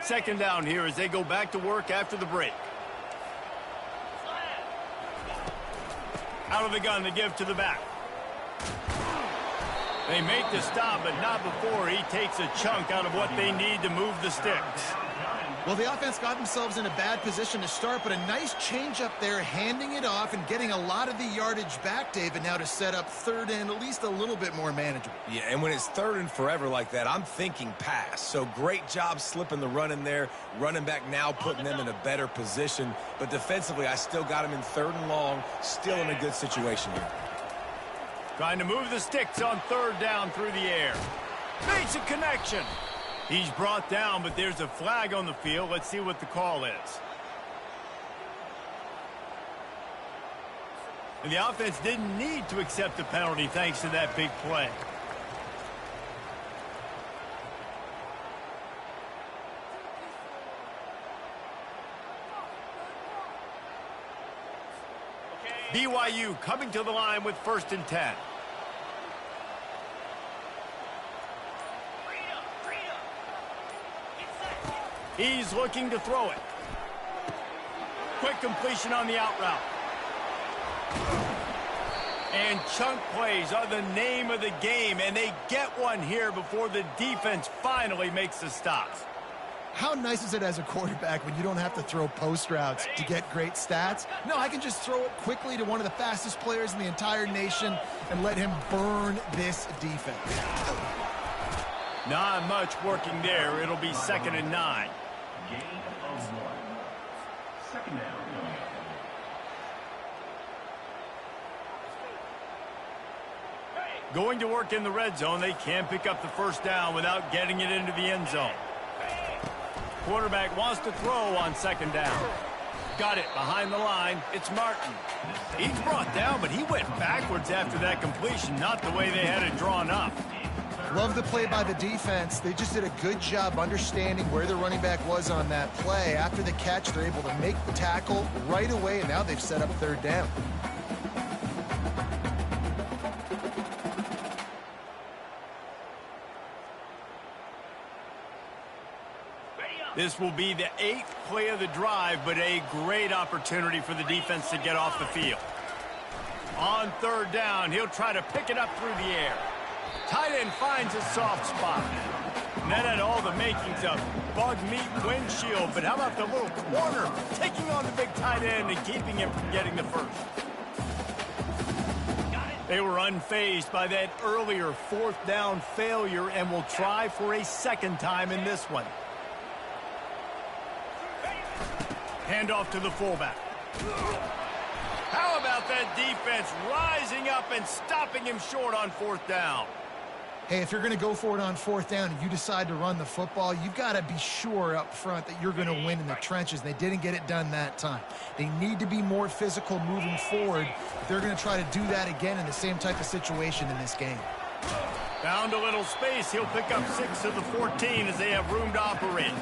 Second down here as they go back to work after the break. Out of the gun, they give to the back. They make the stop, but not before he takes a chunk out of what they need to move the sticks. Well, the offense got themselves in a bad position to start, but a nice change up there, handing it off and getting a lot of the yardage back, David, now to set up third and at least a little bit more manageable. Yeah, and when it's third and forever like that, I'm thinking pass. So great job slipping the run in there. Running back now putting them in a better position. But defensively, I still got him in third and long, still in a good situation here. Trying to move the sticks on third down through the air. Makes a connection. He's brought down, but there's a flag on the field. Let's see what the call is. And the offense didn't need to accept the penalty thanks to that big play. BYU coming to the line with 1st and 10. He's looking to throw it. Quick completion on the out route. And chunk plays are the name of the game, and they get one here before the defense finally makes the stop. How nice is it as a quarterback when you don't have to throw post routes to get great stats? No, I can just throw it quickly to one of the fastest players in the entire nation and let him burn this defense. Not much working there. It'll be 2nd and 9. Gain of 1. 2nd down. Going to work in the red zone. They can't pick up the 1st down without getting it into the end zone. Quarterback wants to throw on 2nd down. Got it behind the line. It's Martin. He's brought down, but he went backwards after that completion, not the way they had it drawn up. Love the play by the defense. They just did a good job understanding where the running back was on that play. After the catch, they're able to make the tackle right away, and now they've set up 3rd down. This will be the 8th play of the drive, but a great opportunity for the defense to get off the field. On 3rd down, he'll try to pick it up through the air. Tight end finds a soft spot. And that had all the makings of bug meat windshield, but how about the little corner taking on the big tight end and keeping him from getting the first? They were unfazed by that earlier 4th down failure and will try for a 2nd time in this one. Handoff to the fullback. How about that defense rising up and stopping him short on 4th down? Hey, if you're going to go for it on 4th down and you decide to run the football, you've got to be sure up front that you're going to win in the trenches. They didn't get it done that time. They need to be more physical moving forward. They're going to try to do that again in the same type of situation in this game. Found a little space. He'll pick up 6 of the 14 as they have room to operate.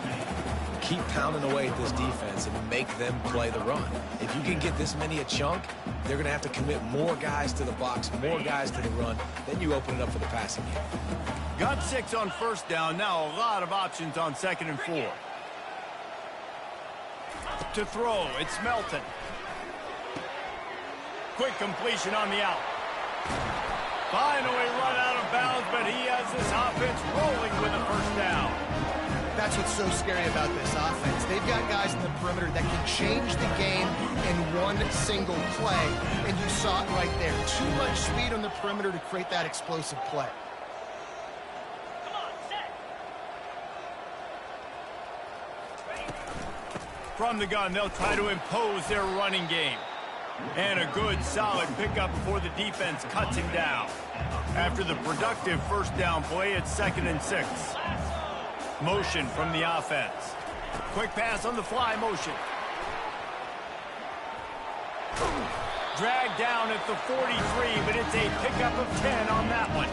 Keep pounding away at this defense and make them play the run. If you can get this many a chunk, they're going to have to commit more guys to the box, more guys to the run. Then you open it up for the passing game. Got 6 on 1st down. Now a lot of options on 2nd and 4. To throw, it's Melton. Quick completion on the out. Finally run out of bounds, but he has this offense rolling with a 1st down. That's what's so scary about this offense. They've got guys in the perimeter that can change the game in one single play, and you saw it right there. Too much speed on the perimeter to create that explosive play. From the gun, they'll try to impose their running game. And a good, solid pickup before the defense cuts him down. After the productive 1st down play, it's 2nd and 6. Motion from the offense. Quick pass on the fly motion. Dragged down at the 43, but it's a pickup of 10 on that one.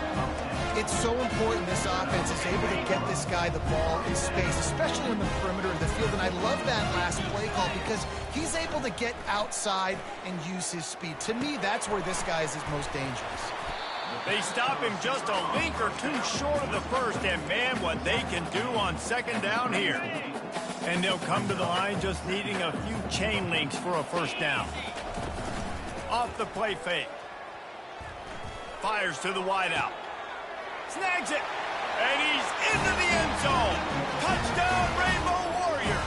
It's so important this offense is able to get this guy the ball in space, especially in the perimeter of the field. And I love that last play call because he's able to get outside and use his speed. To me, that's where this guy is his most dangerous. They stop him just a link or two short of the first, and man, what they can do on second down here. And they'll come to the line just needing a few chain links for a first down. Off the play fake. Fires to the wideout. Snags it. And he's into the end zone. Touchdown, Rainbow Warriors.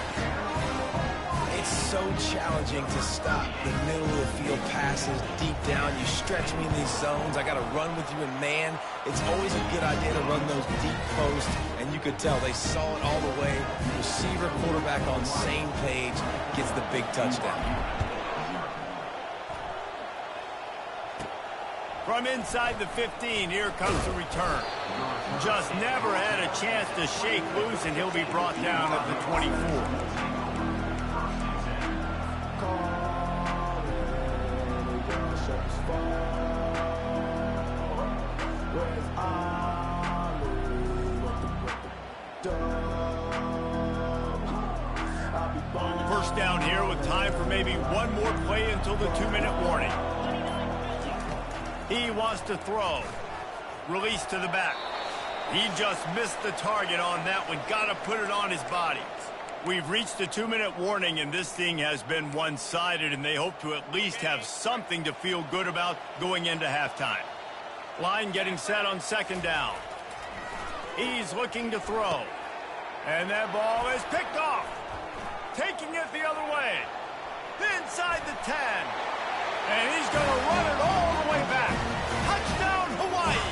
It's so challenging to stop the middle of the field passes deep down. You stretch me in these zones. I got to run with you in man. It's always a good idea to run those deep posts, and you could tell they saw it all the way. Receiver, quarterback on same page, gets the big touchdown. From inside the 15, here comes the return. Just never had a chance to shake loose, and he'll be brought down at the 24. First down here with time for maybe one more play until the 2-minute warning. He wants to throw. Release to the back. He just missed the target on that one. Got to put it on his body. We've reached the 2-minute warning, and this thing has been one-sided, and they hope to at least have something to feel good about going into halftime. Line getting set on second down. He's looking to throw. And that ball is picked off. Taking it the other way. Inside the 10. And he's going to run it all the way back. Touchdown, Hawaii.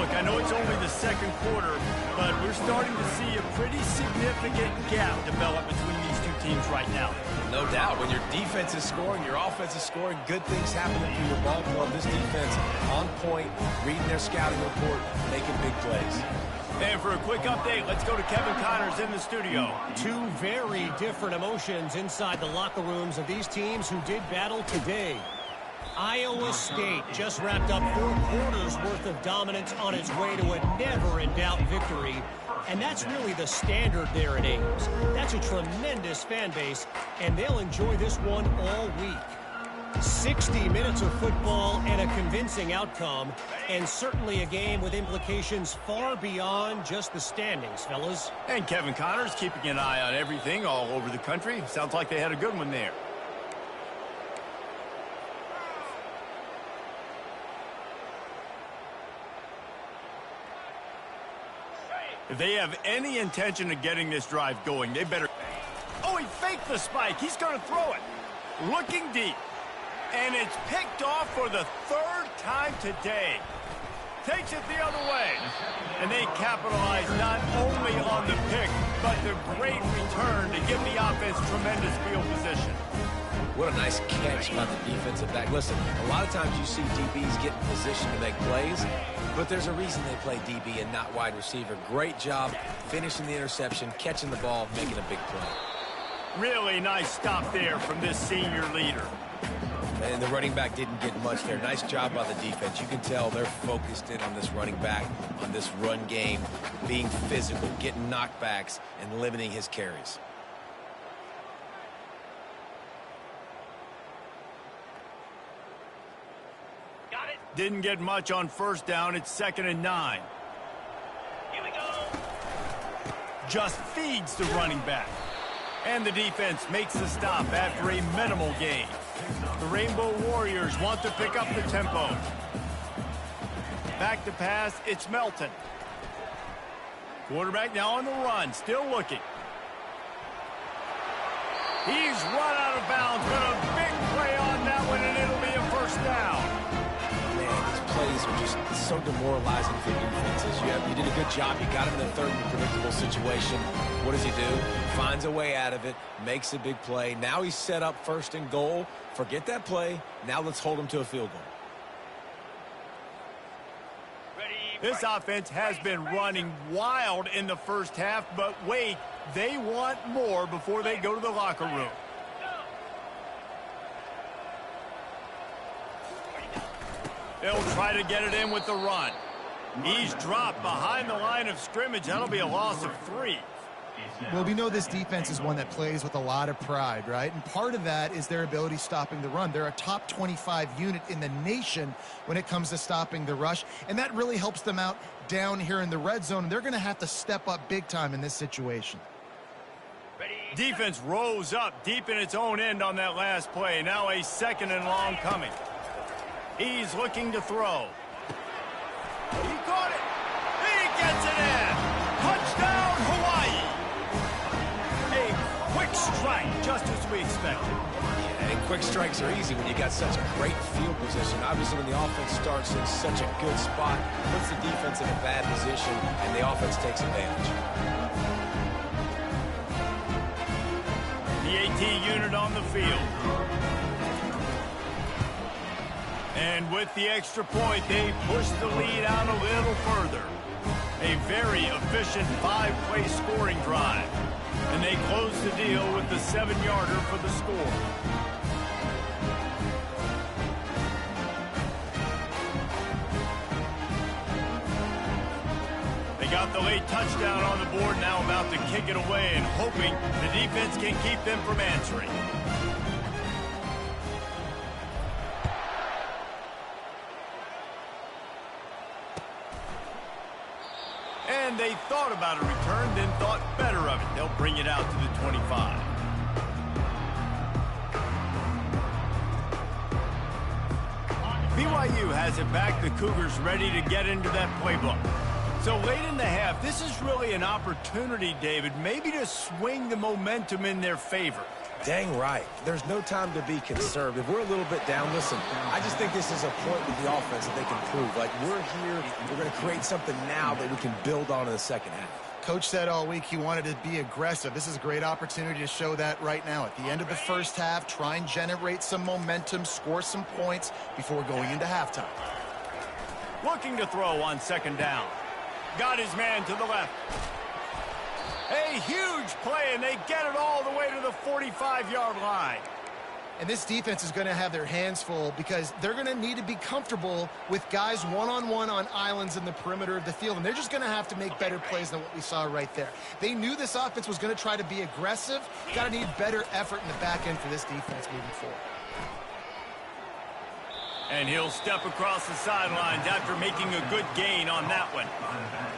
Look, I know it's only the second quarter, but we're starting to see a pretty significant gap develop between these two teams right now. No doubt. When your defense is scoring, your offense is scoring, good things happening through your ball club. This defense on point, reading their scouting report, making big plays. And for a quick update, let's go to Kevin Connors in the studio. Two very different emotions inside the locker rooms of these teams who did battle today. Iowa State just wrapped up 4 quarters worth of dominance on its way to a never-in-doubt victory. And that's really the standard there at Ames. That's a tremendous fan base, and they'll enjoy this one all week. 60 minutes of football and a convincing outcome, and certainly a game with implications far beyond just the standings, fellas. And Kevin Connors keeping an eye on everything all over the country. Sounds like they had a good one there. If they have any intention of getting this drive going, they better... Oh, he faked the spike. He's going to throw it. Looking deep. And it's picked off for the 3rd time today. Takes it the other way. And they capitalize not only on the pick, but the great return to give the offense tremendous field position. What a nice catch by the defensive back. Listen, a lot of times you see DBs get in position to make plays, but there's a reason they play DB and not wide receiver. Great job finishing the interception, catching the ball, making a big play. Really nice stop there from this senior leader. And the running back didn't get much there. Nice job by the defense. You can tell they're focused in on this running back, on this run game, being physical, getting knockbacks, and limiting his carries. Got it. Didn't get much on first down. It's 2nd and 9. Here we go. Just feeds the running back. And the defense makes the stop after a minimal gain. The Rainbow Warriors want to pick up the tempo. Back to pass, it's Melton. Quarterback now on the run, still looking. He's run out of bounds, but a big play on that one, and it'll be a first down. Man, these plays are just so demoralizing for defenses. You did a good job. You got him in the 3rd and predictable situation. What does he do? Finds a way out of it, makes a big play. Now he's set up 1st and goal. Forget that play. Now let's hold him to a field goal. This offense has been running wild in the first half, but wait, they want more before they go to the locker room. They'll try to get it in with the run. He's dropped behind the line of scrimmage. That'll be a loss of 3. Well, we know this defense is one that plays with a lot of pride, right? And part of that is their ability stopping the run. They're a top 25 unit in the nation when it comes to stopping the rush, and that really helps them out down here in the red zone, and they're going to have to step up big time in this situation. Defense rose up deep in its own end on that last play. Now a 2nd and long coming. He's looking to throw. He caught it. He gets it in. Touchdown, Hawaii. A quick strike, just as we expected. Yeah, and quick strikes are easy when you got such great field position. Obviously, when the offense starts in such a good spot, puts the defense in a bad position, and the offense takes advantage. The AT unit on the field. And with the extra point, they push the lead out a little further. A very efficient 5-play scoring drive. And they close the deal with the 7-yarder for the score. They got the late touchdown on the board, now about to kick it away and hoping the defense can keep them from answering. And they thought about a return, then thought better of it. They'll bring it out to the 25. BYU has it back. The Cougars ready to get into that playbook. So late in the half, this is really an opportunity, David, maybe to swing the momentum in their favor. Dang right. There's no time to be conservative. We're a little bit down. Listen, I just think this is a point with the offense that they can prove. Like, we're here, we're going to create something now that we can build on in the second half. Coach said all week he wanted to be aggressive. This is a great opportunity to show that right now. At the end of the first half, try and generate some momentum, score some points before going into halftime. Looking to throw on 2nd down. Got his man to the left. A huge play, and they get it all the way to the 45-yard line. And this defense is going to have their hands full because they're going to need to be comfortable with guys one-on-one on islands in the perimeter of the field, and they're just going to have to make better plays than what we saw right there. They knew this offense was going to try to be aggressive. Got to need better effort in the back end for this defense moving forward. And he'll step across the sidelines after making a good gain on that one.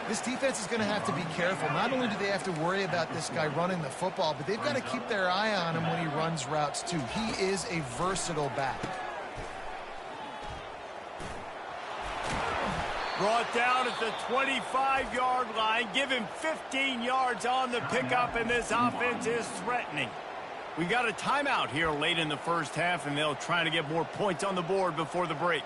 This defense is going to have to be careful. Not only do they have to worry about this guy running the football, but they've got to keep their eye on him when he runs routes too. He is a versatile back. Brought down at the 25-yard line. Give him 15 yards on the pickup, and this offense is threatening. We got a timeout here late in the first half, and they'll try to get more points on the board before the break.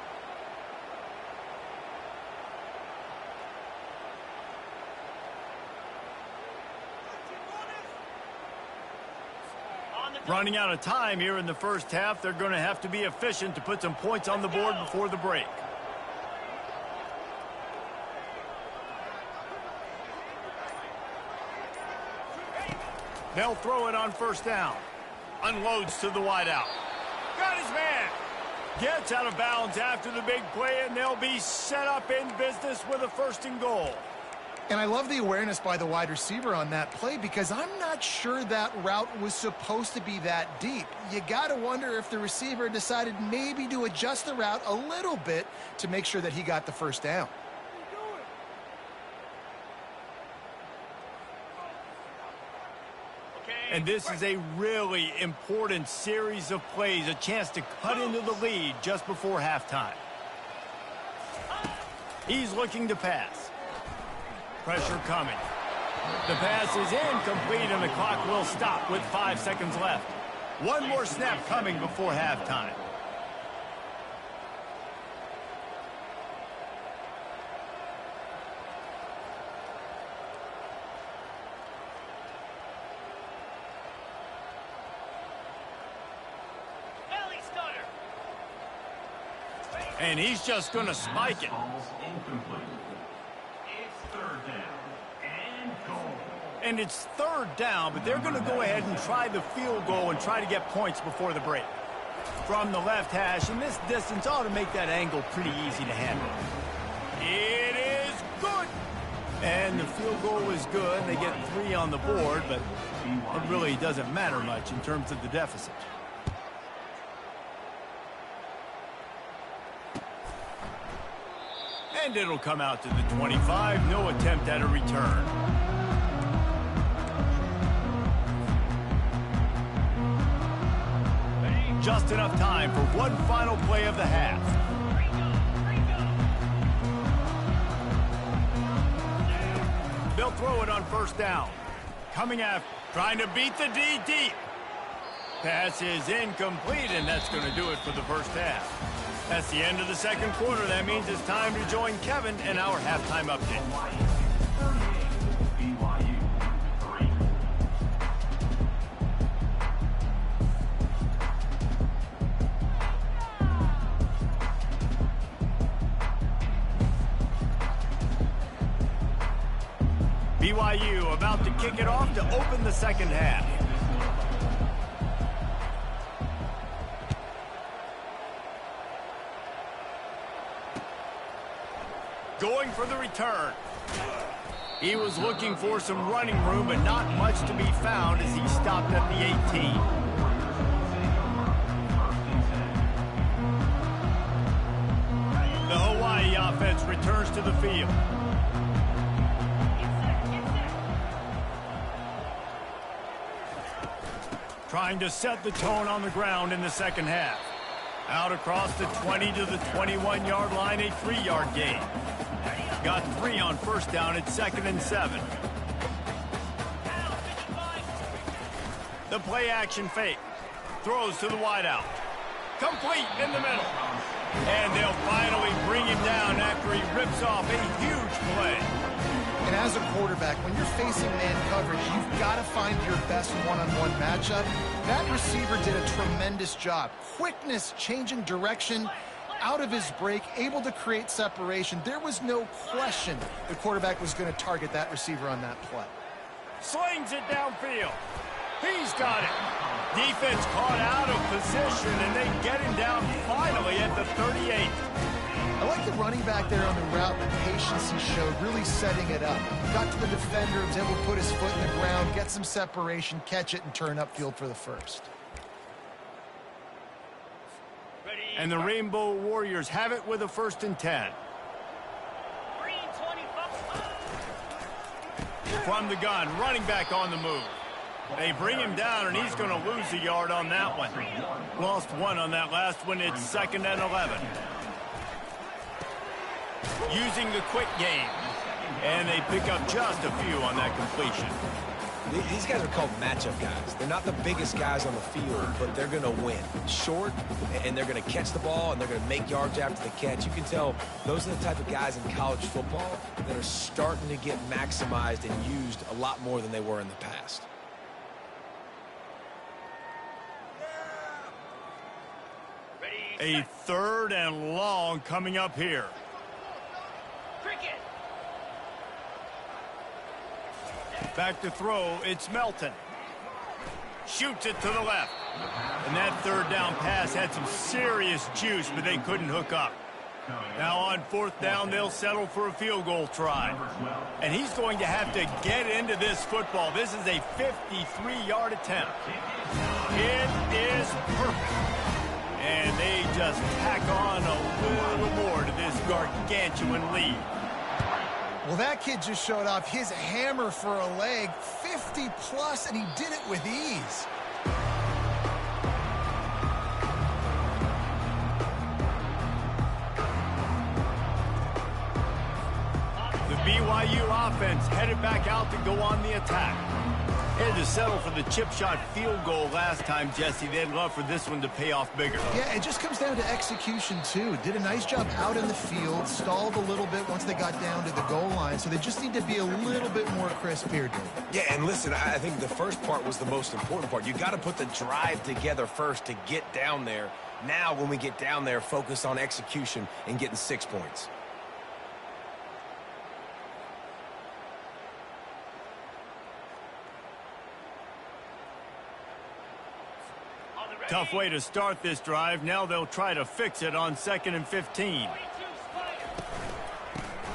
Running out of time here in the first half, they're going to have to be efficient to put some points on the board before the break. They'll throw it on 1st down. Unloads to the wideout. Got his man. Gets out of bounds after the big play, and they'll be set up in business with a 1st and goal. And I love the awareness by the wide receiver on that play because I'm not sure that route was supposed to be that deep. You got to wonder if the receiver decided maybe to adjust the route a little bit to make sure that he got the 1st down. And this is a really important series of plays, a chance to cut into the lead just before halftime. He's looking to pass. Pressure coming. The pass is incomplete, and the clock will stop with 5 seconds left. One more snap coming before halftime. And he's just going to spike it. And it's 3rd down, but they're going to go ahead and try the field goal and try to get points before the break. From the left hash, and this distance ought to make that angle pretty easy to handle. It is good. And the field goal is good. They get 3 on the board, but it really doesn't matter much in terms of the deficit. And it'll come out to the 25. No attempt at a return. Just enough time for one final play of the half. They'll throw it on first down. Coming after, trying to beat the D deep. Pass is incomplete, and that's going to do it for the first half. That's the end of the second quarter. That means it's time to join Kevin in our halftime update. BYU about to kick it off to open the second half. Going for the return. He was looking for some running room, but not much to be found as he stopped at the 18. The Hawaii offense returns to the field. Trying to set the tone on the ground in the second half. Out across the 20 to the 21-yard line, a 3-yard gain. Got 3 on first down at 2nd and 7. The play action fake. Throws to the wideout. Complete in the middle. And they'll finally bring him down after he rips off a huge play. And as a quarterback, when you're facing man coverage, you've got to find your best one-on-one matchup. That receiver did a tremendous job. Quickness, changing direction, out of his break, able to create separation. There was no question the quarterback was going to target that receiver on that play. Slings it downfield. He's got it. Defense caught out of position, and they get him down finally at the 38. I like the running back there on the route, the patience he showed, really setting it up. Got to the defender, was able to put his foot in the ground, get some separation, catch it, and turn upfield for the first. And the Rainbow Warriors have it with a 1st and 10. From the gun, running back on the move. They bring him down, and he's going to lose a yard on that one. Lost 1 on that last one. It's 2nd and 11. Using the quick game. And they pick up just a few on that completion. These guys are called matchup guys. They're not the biggest guys on the field, but they're going to win. Short, and they're going to catch the ball, and they're going to make yards after the catch. You can tell those are the type of guys in college football that are starting to get maximized and used a lot more than they were in the past. A 3rd and long coming up here. Back to throw, it's Melton. Shoots it to the left. And that 3rd down pass had some serious juice, but they couldn't hook up. Now on 4th down, they'll settle for a field goal try. And he's going to have to get into this football. This is a 53-yard attempt. It is perfect. And they just tack on a little more to this gargantuan lead. Well, that kid just showed off his hammer for a leg, 50-plus, and he did it with ease. The BYU offense headed back out to go on the attack. Had to settle for the chip shot field goal last time, Jesse. They'd love for this one to pay off bigger. Yeah, it just comes down to execution, too. Did a nice job out in the field, stalled a little bit once they got down to the goal line, so they just need to be a little bit more crisp here, Dave. Yeah, and listen, I think the first part was the most important part. You got to put the drive together first to get down there. Now, when we get down there, focus on execution and getting 6 points. Tough way to start this drive. Now they'll try to fix it on 2nd and 15.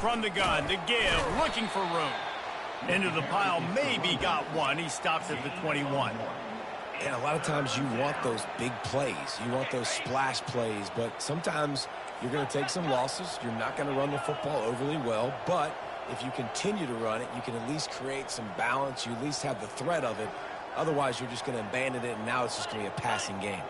From the gun, the give, looking for room. Into the pile, maybe got one. He stops at the 21. And a lot of times you want those big plays. You want those splash plays. But sometimes you're going to take some losses. You're not going to run the football overly well. But if you continue to run it, you can at least create some balance. You at least have the threat of it. Otherwise, you're just going to abandon it, and now it's just going to be a passing game.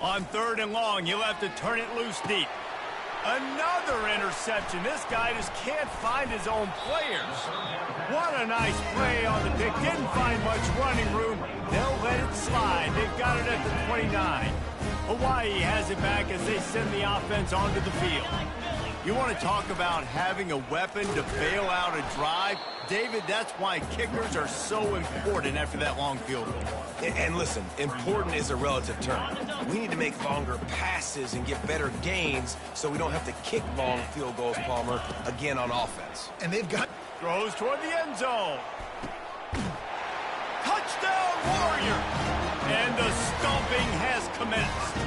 On 3rd and long, you'll have to turn it loose deep. Another interception. This guy just can't find his own players. What a nice play on the pick. Didn't find much running room. They'll let it slide. They've got it at the 29. Hawaii has it back as they send the offense onto the field. You want to talk about having a weapon to bail out a drive? David, that's why kickers are so important after that long field goal. And listen, important is a relative term. We need to make longer passes and get better gains so we don't have to kick long field goals, Palmer, again on offense. And they've got... Throws toward the end zone. Touchdown, Warrior! And the stomping has commenced.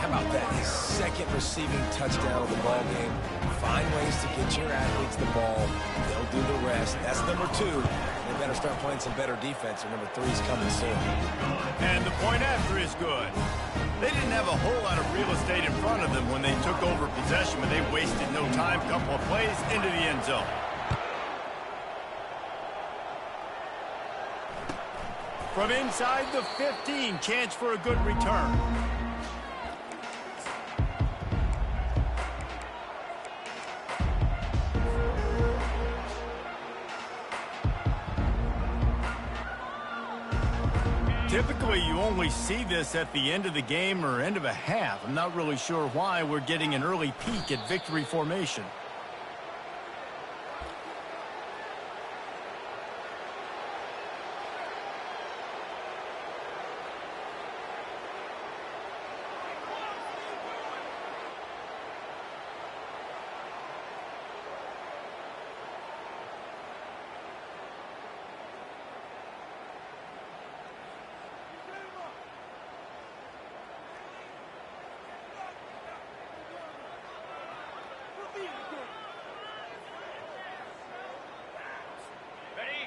How about that? His second receiving touchdown of the ball game. Find ways to get your athletes the ball. They'll do the rest. That's number 2. They better start playing some better defense, or number 3 is coming soon. And the point after is good. They didn't have a whole lot of real estate in front of them when they took over possession, but they wasted no time. Couple of plays into the end zone. From inside the 15, chance for a good return. Typically, you only see this at the end of the game or end of a half. I'm not really sure why we're getting an early peek at victory formation.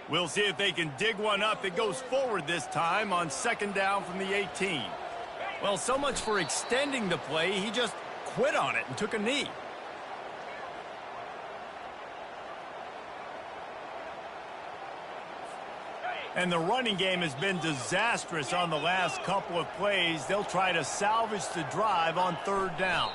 We'll see if they can dig one up. It goes forward this time on 2nd down from the 18. Well, so much for extending the play. He just quit on it and took a knee. And the running game has been disastrous on the last couple of plays. They'll try to salvage the drive on 3rd down.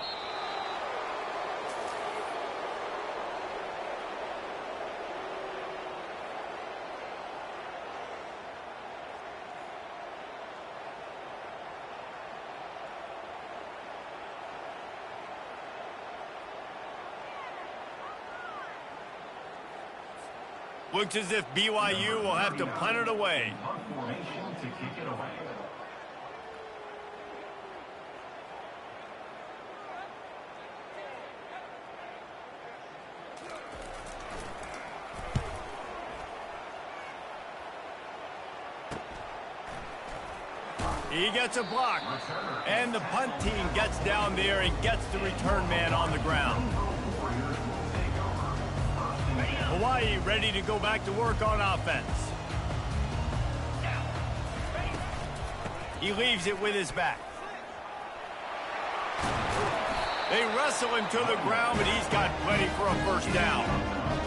Looks as if BYU will have to punt it away. He gets a block, and the punt team gets down there and gets the return man on the ground. Hawaii ready to go back to work on offense. He leaves it with his back. They wrestle him to the ground, but he's got plenty for a 1st down.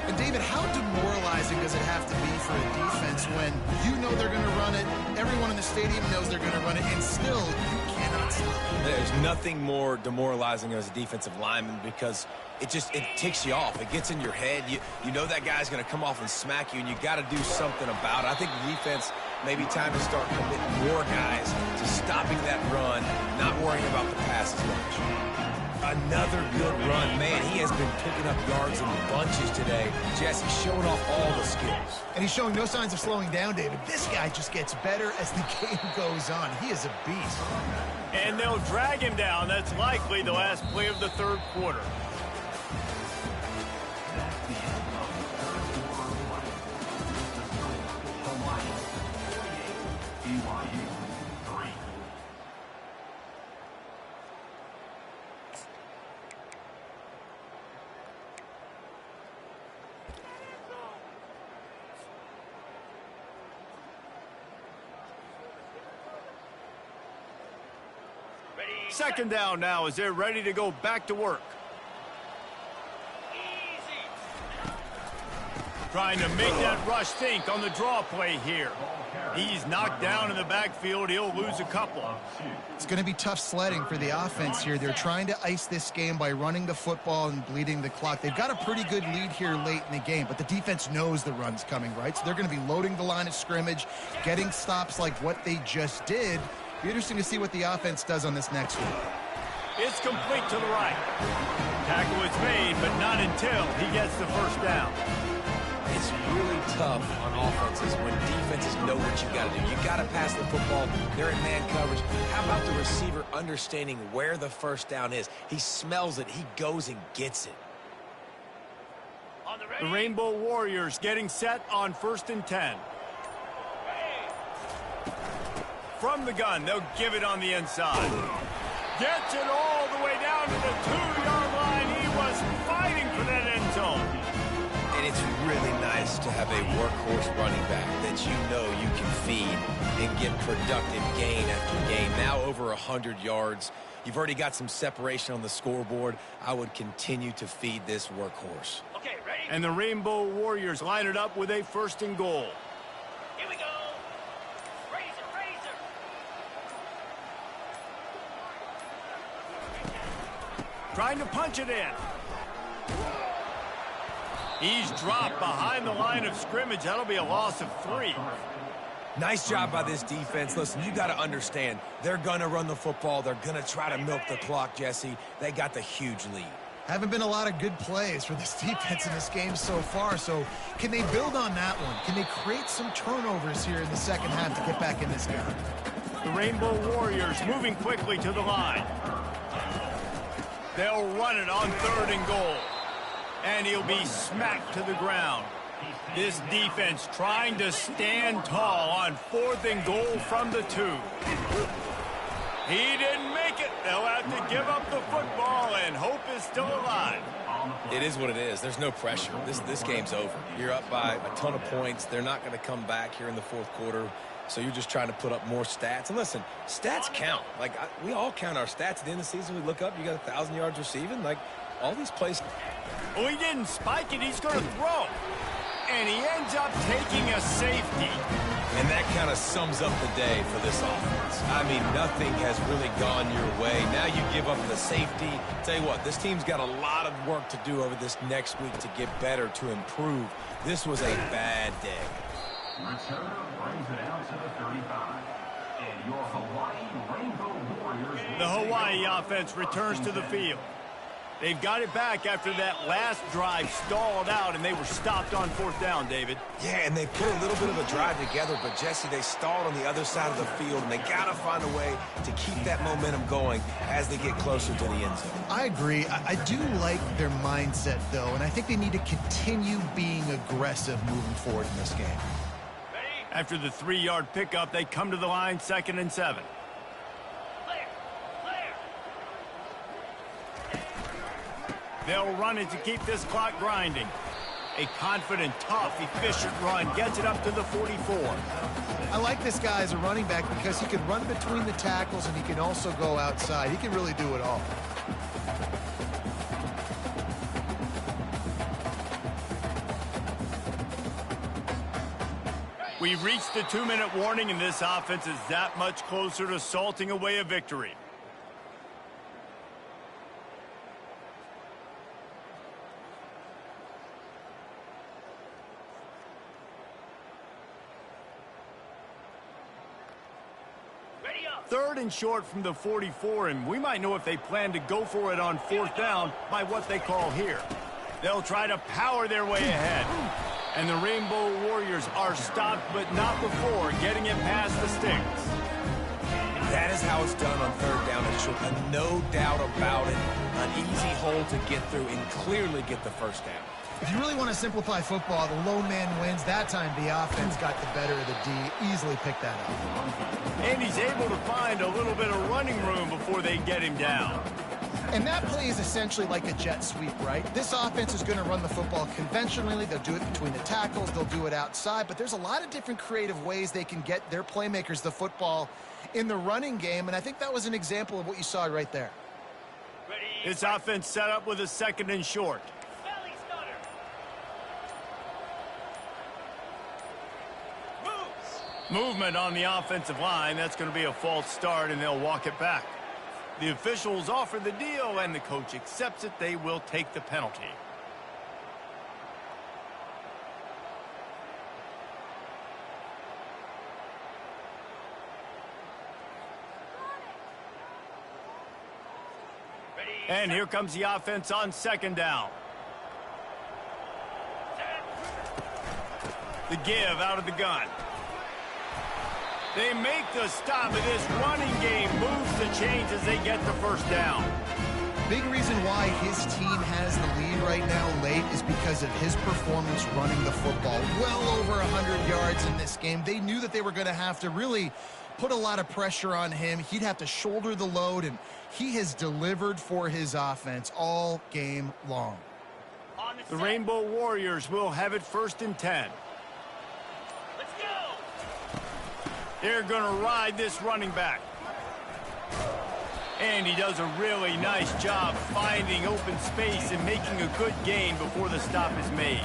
And David, how demoralizing does it have to be for a defense when you know they're going to run it, everyone in the stadium knows they're going to run it, and still you cannot stop it? There's nothing more demoralizing as a defensive lineman because it ticks you off. It gets in your head. You know that guy's going to come off and smack you, and you got to do something about it. I think the defense maybe time to start committing more guys to stopping that run, not worrying about the pass as much. Another good run. Man, he has been picking up yards in bunches today. Jesse showing off all the skills. And he's showing no signs of slowing down, David. This guy just gets better as the game goes on. He is a beast. And they'll drag him down. That's likely the last play of the 3rd quarter. Second down now as they're ready to go back to work. Trying to make that rush think on the draw play here. He's knocked down in the backfield. He'll lose a couple. It's going to be tough sledding for the offense here. They're trying to ice this game by running the football and bleeding the clock. They've got a pretty good lead here late in the game, but the defense knows the run's coming, right? So they're going to be loading the line of scrimmage, getting stops like what they just did. Be interesting to see what the offense does on this next one. It's complete to the right. Tackle is made, but not until he gets the first down. It's really tough on offenses when defenses know what you got to do. You got to pass the football. They're in man coverage. How about the receiver understanding where the first down is? He smells it. He goes and gets it. The Rainbow Warriors getting set on 1st and 10. From the gun, they'll give it on the inside. Gets it all the way down to the 2-yard line. He was fighting for that end zone. And it's really nice to have a workhorse running back that you know you can feed and get productive gain after gain. Now over 100 yards. You've already got some separation on the scoreboard. I would continue to feed this workhorse. Okay, ready? And the Rainbow Warriors line it up with a 1st and goal. Here we go. Razor. Trying to punch it in. He's dropped behind the line of scrimmage. That'll be a loss of 3. Nice job by this defense. Listen, you got to understand, they're going to run the football. They're going to try to milk the clock, Jesse. They got the huge lead. Haven't been a lot of good plays for this defense in this game so far, so can they build on that one? Can they create some turnovers here in the second half to get back in this game? The Rainbow Warriors moving quickly to the line. They'll run it on 3rd and goal. And he'll be smacked to the ground. This defense trying to stand tall on 4th and goal from the 2. He didn't make it. They'll have to give up the football, and hope is still alive. It is what it is. There's no pressure. This game's over. You're up by a ton of points. They're not going to come back here in the 4th quarter. So you're just trying to put up more stats. And listen, stats count. Like, we all count our stats. At the end of the season, we look up, you got 1,000 yards receiving. Like, all these plays. Oh, he didn't spike it. He's going to throw. And he ends up taking a safety. And that kind of sums up the day for this offense. I mean, nothing has really gone your way. Now you give up the safety. Tell you what, this team's got a lot of work to do over this next week to get better, to improve. This was a bad day. Returner brings it out to the 35. And your Hawaii Rainbow Warriors. The Hawaii offense returns to the field. They've got it back after that last drive stalled out, and they were stopped on 4th down, David. Yeah, and they put a little bit of a drive together, but, Jesse, they stalled on the other side of the field, and they got to find a way to keep that momentum going as they get closer to the end zone. I agree. I do like their mindset, though, and I think they need to continue being aggressive moving forward in this game. After the 3-yard pickup, they come to the line 2nd and 7. They'll run it to keep this clock grinding. A confident, tough, efficient run gets it up to the 44. I like this guy as a running back because he can run between the tackles and he can also go outside. He can really do it all. We've reached the 2-minute warning, and this offense is that much closer to salting away a victory. Third and short from the 44, and we might know if they plan to go for it on 4th down by what they call here. They'll try to power their way ahead. And the Rainbow Warriors are stopped, but not before getting it past the sticks. That is how it's done on 3rd down and short. No doubt about it. An easy hole to get through and clearly get the first down. If you really want to simplify football, the low man wins. That time the offense got the better of the D. Easily picked that up. And he's able to find a little bit of running room before they get him down. And that play is essentially like a jet sweep, right? This offense is going to run the football conventionally. They'll do it between the tackles. They'll do it outside. But there's a lot of different creative ways they can get their playmakers the football in the running game. And I think that was an example of what you saw right there. This offense set up with a 2nd and short. Movement on the offensive line. That's going to be a false start, and they'll walk it back. The officials offer the deal, and the coach accepts it. They will take the penalty. And here comes the offense on 2nd down. The give out of the gun. They make the stop, and this running game moves the chains as they get the 1st down. Big reason why his team has the lead right now late is because of his performance running the football. Well over 100 yards in this game. They knew that they were going to have to really put a lot of pressure on him. He'd have to shoulder the load, and he has delivered for his offense all game long. The Rainbow Warriors will have it 1st and 10. They're going to ride this running back. And he does a really nice job finding open space and making a good gain before the stop is made.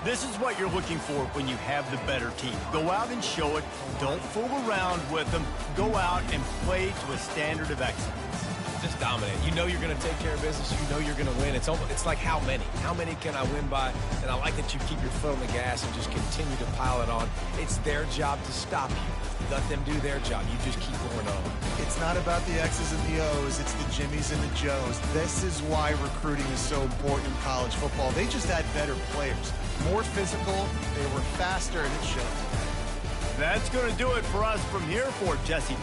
This is what you're looking for when you have the better team. Go out and show it. Don't fool around with them. Go out and play to a standard of excellence. Just dominate. You know you're going to take care of business. You know you're going to win. It's like how many? How many can I win by? And I like that you keep your foot on the gas and just continue to pile it on. It's their job to stop you. Let them do their job. You just keep going on. It's not about the X's and the O's. It's the Jimmies and the Joes. This is why recruiting is so important in college football. They just had better players. More physical. They were faster, and it shows. That's going to do it for us from here for Jesse.